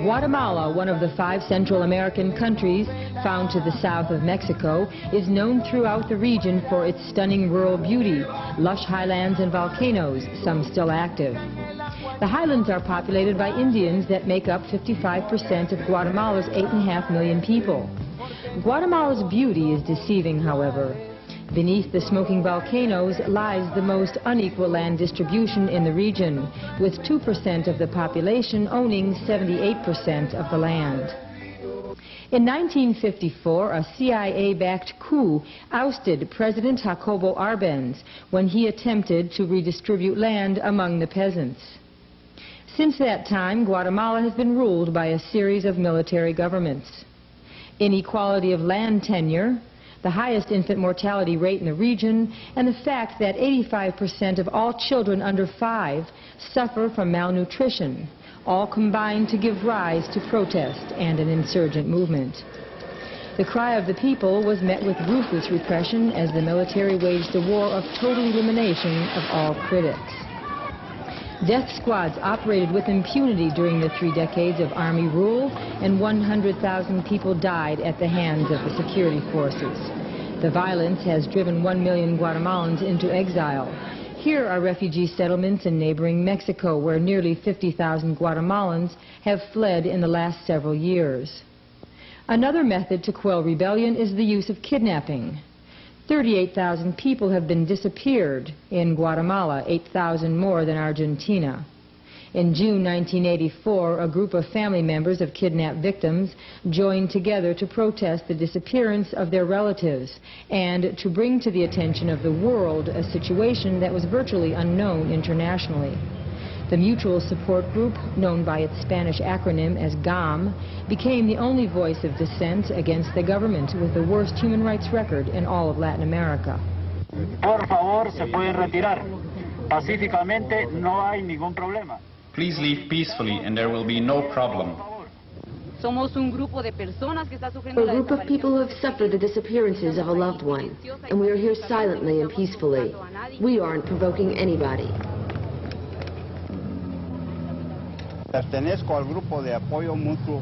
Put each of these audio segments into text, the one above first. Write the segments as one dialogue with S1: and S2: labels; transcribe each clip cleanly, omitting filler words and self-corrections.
S1: Guatemala, one of the 5 Central American countries found to the south of Mexico, is known throughout the region for its stunning rural beauty, lush highlands and volcanoes, some still active. The highlands are populated by Indians that make up 55% of Guatemala's 8.5 million people. Guatemala's beauty is deceiving, however. Beneath the smoking volcanoes lies the most unequal land distribution in the region, with 2% of the population owning 78% of the land. In 1954, a CIA-backed coup ousted President Jacobo Arbenz when he attempted to redistribute land among the peasants. Since that time, Guatemala has been ruled by a series of military governments. Inequality of land tenure, the highest infant mortality rate in the region, and the fact that 85% of all children under 5 suffer from malnutrition, all combine to give rise to protest and an insurgent movement. The cry of the people was met with ruthless repression as the military waged a war of total elimination of all critics. Death squads operated with impunity during the 3 decades of army rule, and 100,000 people died at the hands of the security forces. The violence has driven 1 million Guatemalans into exile. Here are refugee settlements in neighboring Mexico, where nearly 50,000 Guatemalans have fled in the last several years. Another method to quell rebellion is the use of kidnapping. 38,000 people have been disappeared in Guatemala, 8,000 more than Argentina. In June 1984, a group of family members of kidnapped victims joined together to protest the disappearance of their relatives and to bring to the attention of the world a situation that was virtually unknown internationally. The Mutual Support Group, known by its Spanish acronym as GAM, became the only voice of dissent against the government with the worst human rights record in all of Latin America.
S2: Por favor, se pueden retirar. Pacíficamente no hay ningún problema.
S3: Please leave peacefully and there will be no problem.
S4: We're a group of people who have suffered the disappearances of a loved one, and we are here silently and peacefully. We aren't provoking anybody.
S5: Pertenezco al grupo de apoyo mutuo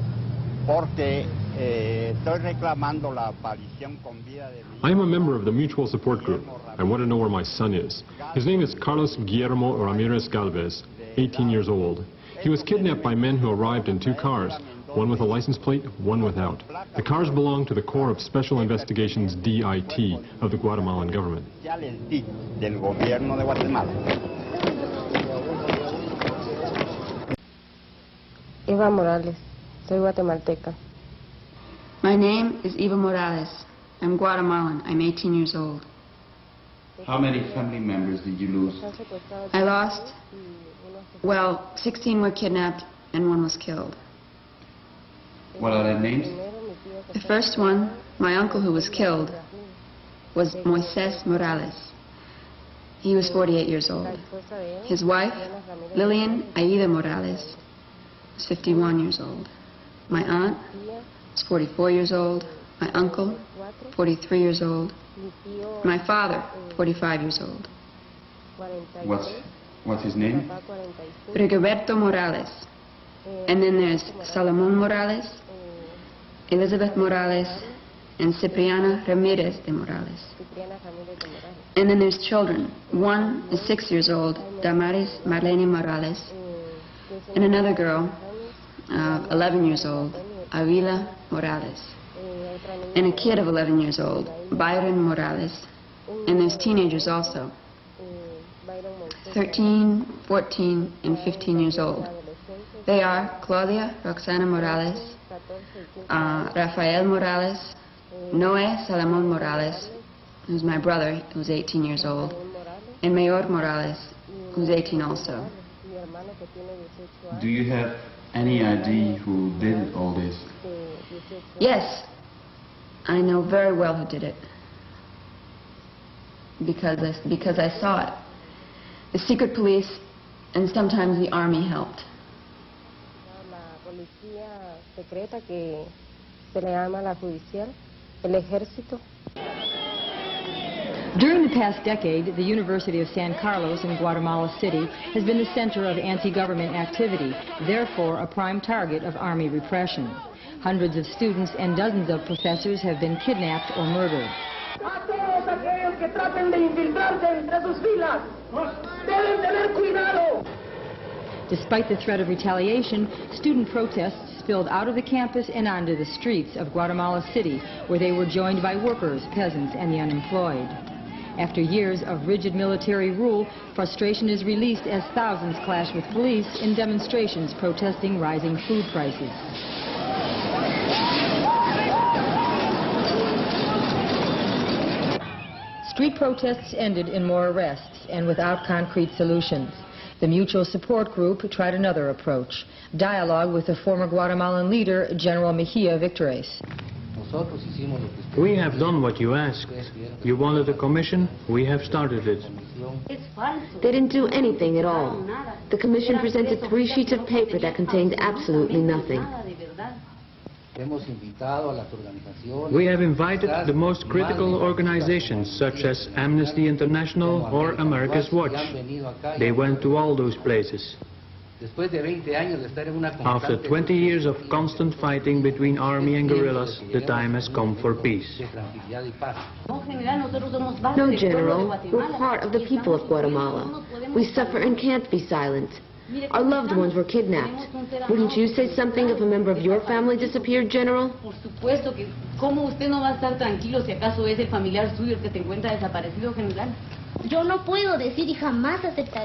S5: porque estoy reclamando la aparición con vida de mi...
S6: I am a member of the Mutual Support Group. I want to know where my son is. His name is Carlos Guillermo Ramirez Galvez, 18 years old. He was kidnapped by men who arrived in 2 cars, one with a license plate, one without. The cars belong to the Corps of Special Investigations DIT of the Guatemalan government.
S5: Del gobierno de Guatemala.
S7: Eva Morales, soy guatemalteca.
S8: My name is Eva Morales. I'm Guatemalan. I'm 18 years old.
S3: How many family members did you lose?
S8: I lost, well, 16 were kidnapped and 1 was killed.
S3: What are their names?
S8: The first one, my uncle who was killed, was Moises Morales. He was 48 years old. His wife, Lilian Aida Morales, was 51 years old. My aunt was 44 years old. My uncle, 43 years old. My father, 45 years old.
S3: What's his name?
S8: Rigoberto Morales. And then there's Salomon Morales, Elizabeth Morales, and Cipriana Ramirez de Morales. And then there's children. One is 6 years old, Damaris Marlene Morales, and another girl, 11 years old, Avila Morales, and a kid of 11 years old, Byron Morales, and there's teenagers also, 13, 14, and 15 years old. They are Claudia Roxana Morales, Rafael Morales, Noé Salomon Morales, who's my brother, who's 18 years old, and Mayor Morales, who's 18 also.
S3: Do you have any idea who did all this?
S8: Yes, I know very well who did it, because I saw it. The secret police and sometimes the army helped.
S7: La policía secreta que se le llama la judicial, el ejército.
S1: During the past decade, the University of San Carlos in Guatemala City has been the center of anti-government activity, therefore a prime target of Army repression. Hundreds of students and dozens of professors have been kidnapped or murdered. Despite the threat of retaliation, student protests spilled out of the campus and onto the streets of Guatemala City, where they were joined by workers, peasants, and the unemployed. After years of rigid military rule, frustration is released as thousands clash with police in demonstrations protesting rising food prices. Street protests ended in more arrests and without concrete solutions. The Mutual Support Group tried another approach, dialogue with the former Guatemalan leader, General Mejia Victores.
S9: We have done what you asked. You wanted a commission, we have started it.
S4: They didn't do anything at all. The commission presented 3 sheets of paper that contained absolutely nothing.
S9: We have invited the most critical organizations such as Amnesty International or America's Watch. They went to all those places. After 20 years of constant fighting between army and guerrillas, the time has come for peace.
S4: No, General. We're part of the people of Guatemala. We suffer and can't be silent. Our loved ones were kidnapped. Wouldn't you say something if a member of your family disappeared, General?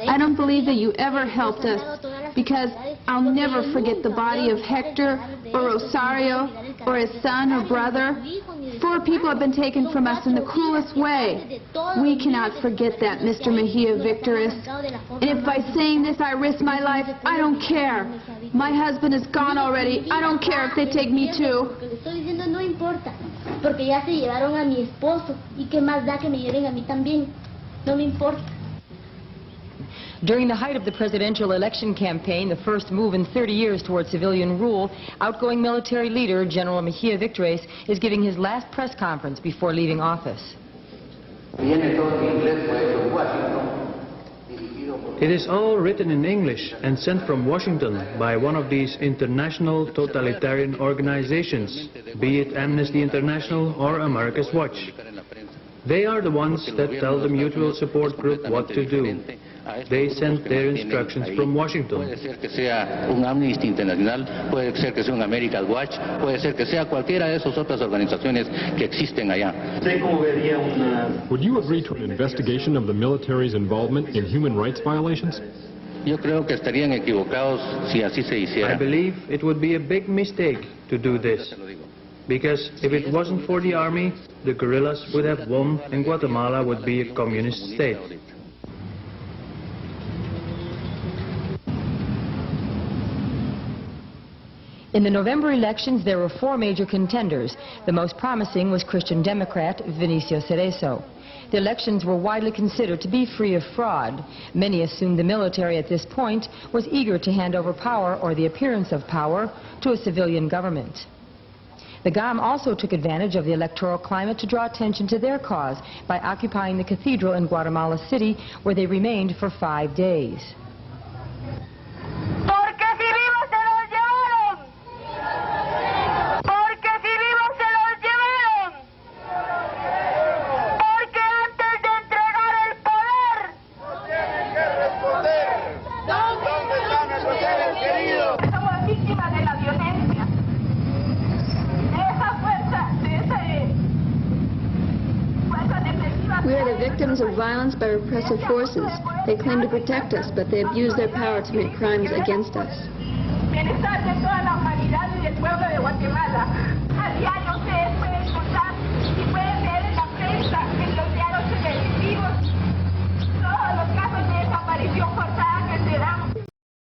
S10: I don't believe that you ever helped us, because I'll never forget the body of Hector or Rosario or his son or brother. 4 people have been taken from us in the cruelest way. We cannot forget that, Mr. Mejia Victores. And if by saying this I risk my life, I don't care. My husband is gone already. I don't care if they take me too.
S1: During the height of the presidential election campaign, the first move in 30 years toward civilian rule, outgoing military leader General Mejia Victores is giving his last press conference before leaving office.
S9: It is all written in English and sent from Washington by one of these international totalitarian organizations, be it Amnesty International or America's Watch. They are the ones that tell the Mutual Support Group what to do. They sent their instructions from Washington.
S11: Puede ser que sea un Amnesty International, puede ser que sea un American Watch, puede ser que sea cualquiera de esas otras organizaciones que existen allá.
S6: Would you agree to an investigation of the military's involvement in human rights violations?
S11: Yo creo que estarían equivocados si así se hiciera.
S9: I believe it would be a big mistake to do this. Because if it wasn't for the army, the guerrillas would have won and Guatemala would be a communist state.
S1: In the November elections, there were 4 major contenders. The most promising was Christian Democrat Vinicio Cerezo. The elections were widely considered to be free of fraud. Many assumed the military at this point was eager to hand over power or the appearance of power to a civilian government. The GAM also took advantage of the electoral climate to draw attention to their cause by occupying the cathedral in Guatemala City, where they remained for 5 days.
S10: We are the victims of violence by repressive forces. They claim to protect us, but they abuse their power to commit crimes against us.
S12: Bienestar de toda la humanidad y del pueblo de Guatemala. A diario se